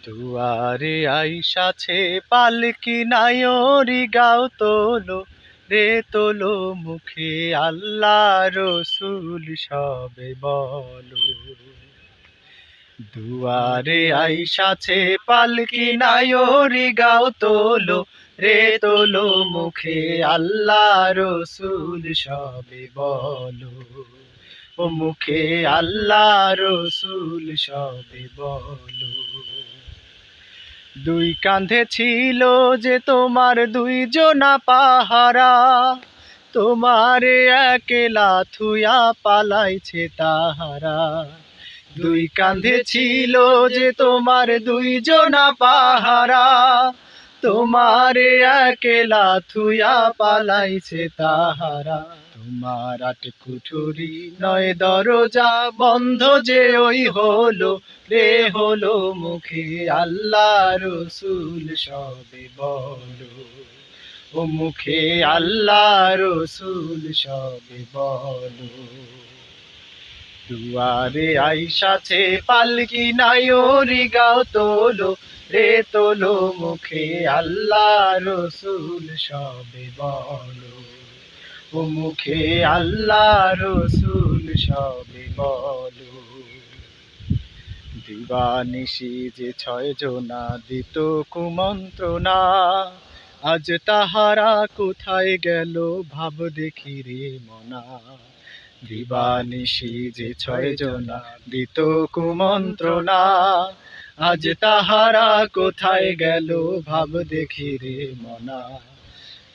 দুয়ারে আইসাছে পালকি নায়রি গাও তোলো রে তোলো মুখে আল্লাহ রসুল সবে বলো। দুয়ারে আইসাছে পালকি নায়রি গাও তোলো রে তোলো মুখে আল্লাহ রসুল সবে বলো। ও মুখে আল্লাহ রসুল সবে বলো। দুই কাঁধে ছিল যে তোমার দুইজনা পাহারা, তোমারে একলা থুয়া পালাইছে তাহারা। দুই কাঁধে ছিল যে তোমার দুইজনা পাহারা, তোমারে একলা থুয়া পালাইছে তাহারা। তোমার আট কুঠুরি নয় দরজা বন্ধ যে ওই হলো রে হলো মুখে আল্লাহ রসুল সবে বলো। ও মুখে আল্লাহ রসুল সবে বলো। দুয়ারে আইসাছে পালকি নায়রি গাও তোলো রে তোলো মুখে আল্লাহ রসুল সবে বলো। ও মুখে আল্লাহ রসুল সবে বলো। দিবানিশি যে 6 জনা দিত কুমন্ত্রণা, আজ তাহারা কোথায় গেল ভাব দেখি রে মনা। দিবানিশি যে 6 জনা দিত কুমন্ত্রণা, আজ তাহারা কোথায় গেল ভাব দেখি রে মনা।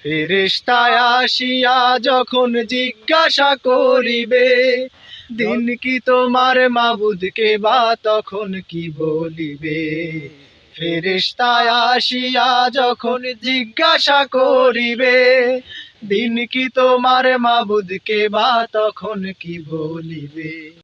ফেরেশতা আসিয়া যখন জিজ্ঞাসা করিবে, দিন কি তোমার মাবুদকে বা তখন কি বলিবে। ফেরেশতা আসিয়া যখন জিজ্ঞাসা করিবে, দিন কি তোমার মাবুদকে বা তখন কি বলিবে।